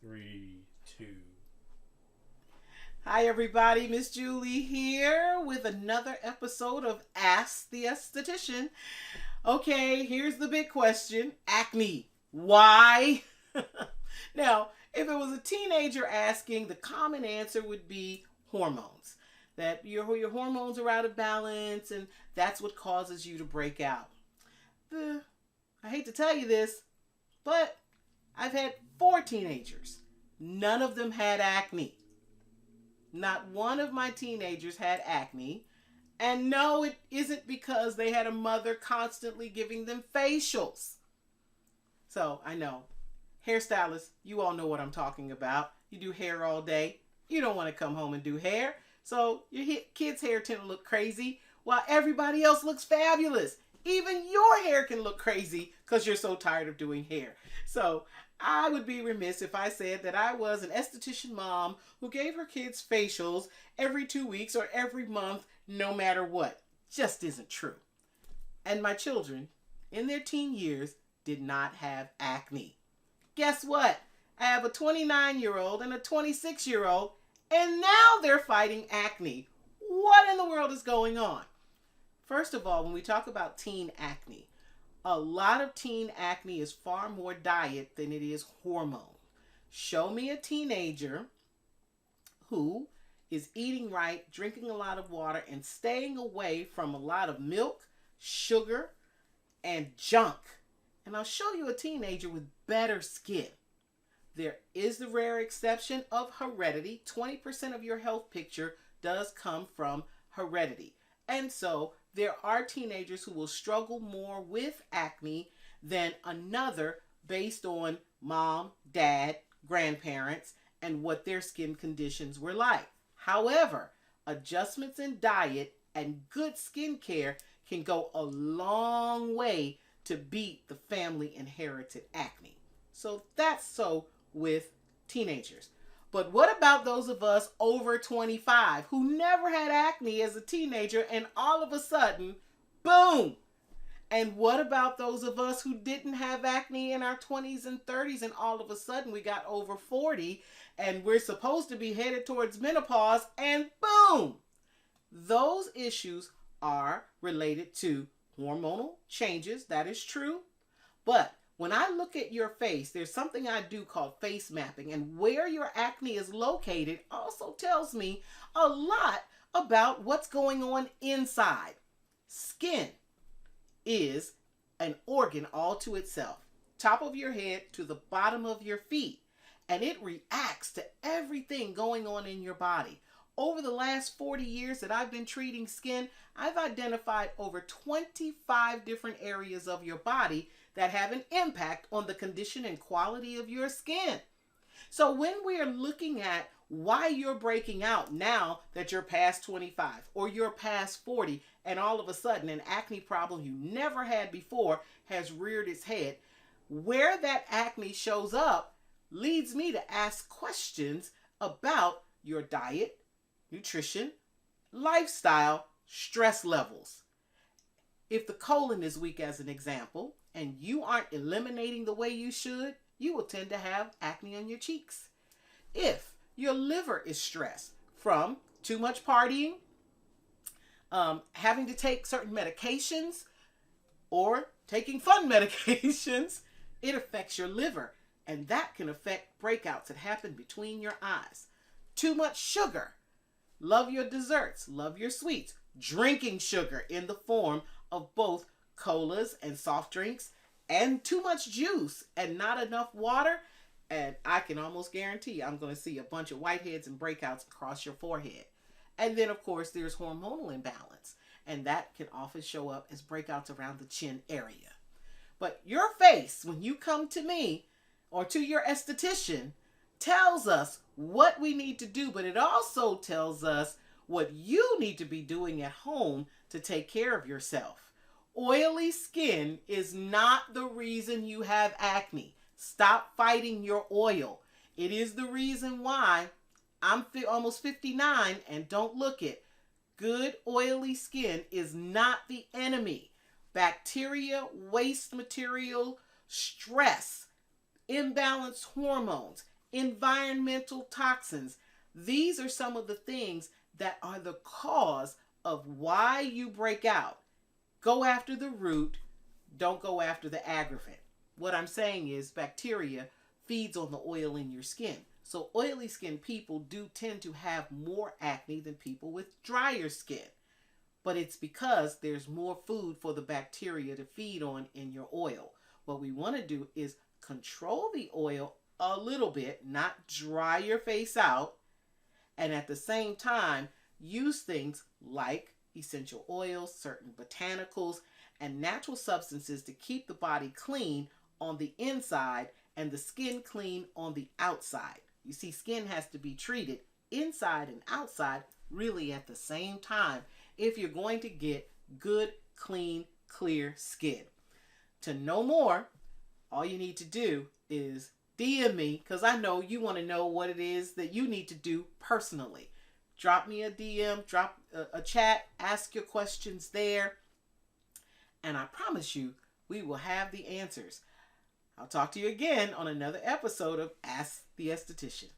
Three, two. Hi, everybody. Miss Julie here with another episode of Ask the Esthetician. Okay, here's the big question: acne. Why? Now, if it was a teenager asking, the common answer would be hormones. That your hormones are out of balance and that's what causes you to break out. I hate to tell you this, but I've had four teenagers. None of them had acne. Not one of my teenagers had acne. And no, it isn't because they had a mother constantly giving them facials. So I know, hairstylists, you all know what I'm talking about. You do hair all day. You don't want to come home and do hair. So your kids' hair tend to look crazy while everybody else looks fabulous. Even your hair can look crazy because you're so tired of doing hair. So I would be remiss if I said that I was an esthetician mom who gave her kids facials every 2 weeks or every month, no matter what. Just isn't true. And my children, in their teen years, did not have acne. Guess what? I have a 29-year-old and a 26-year-old, and now they're fighting acne. What in the world is going on? First of all, when we talk about teen acne, a lot of teen acne is far more diet than it is hormone. Show me a teenager who is eating right, drinking a lot of water, and staying away from a lot of milk, sugar, and junk. And I'll show you a teenager with better skin. There is the rare exception of heredity. 20% of your health picture does come from heredity. And so there are teenagers who will struggle more with acne than another based on mom, dad, grandparents, and what their skin conditions were like. However, adjustments in diet and good skin care can go a long way to beat the family inherited acne. So that's so with teenagers. But what about those of us over 25 who never had acne as a teenager and all of a sudden, boom? And what about those of us who didn't have acne in our 20s and 30s and all of a sudden we got over 40 and we're supposed to be headed towards menopause and boom? Those issues are related to hormonal changes, that is true. But when I look at your face, there's something I do called face mapping, and where your acne is located also tells me a lot about what's going on inside. Skin is an organ all to itself, top of your head to the bottom of your feet, and it reacts to everything going on in your body. Over the last 40 years that I've been treating skin, I've identified over 25 different areas of your body that have an impact on the condition and quality of your skin. So when we're looking at why you're breaking out now that you're past 25 or you're past 40 and all of a sudden an acne problem you never had before has reared its head, where that acne shows up leads me to ask questions about your diet, nutrition, lifestyle, stress levels. If the colon is weak, as an example, and you aren't eliminating the way you should, you will tend to have acne on your cheeks. If your liver is stressed from too much partying, having to take certain medications, or taking fun medications, it affects your liver. And that can affect breakouts that happen between your eyes. Too much sugar. Love your desserts. Love your sweets. Drinking sugar in the form of both colas and soft drinks, and too much juice and not enough water, and I can almost guarantee I'm going to see a bunch of whiteheads and breakouts across your forehead. And then, of course, there's hormonal imbalance, and that can often show up as breakouts around the chin area. But your face, when you come to me or to your esthetician, tells us what we need to do, but it also tells us what you need to be doing at home to take care of yourself. Oily skin is not the reason you have acne. Stop fighting your oil. It is the reason why I'm almost 59 and don't look it. Good oily skin is not the enemy. Bacteria, waste material, stress, imbalanced hormones, environmental toxins. These are some of the things that are the cause of why you break out. Go after the root, don't go after the aggravant. What I'm saying is bacteria feeds on the oil in your skin. So oily skin people do tend to have more acne than people with drier skin. But it's because there's more food for the bacteria to feed on in your oil. What we want to do is control the oil a little bit, not dry your face out, and at the same time use things like essential oils, certain botanicals, and natural substances to keep the body clean on the inside and the skin clean on the outside. You see, skin has to be treated inside and outside really at the same time if you're going to get good, clean, clear skin. To know more, all you need to do is DM me, because I know you want to know what it is that you need to do personally. Drop me a DM, drop a chat, ask your questions there, and I promise you we will have the answers. I'll talk to you again on another episode of Ask the Esthetician.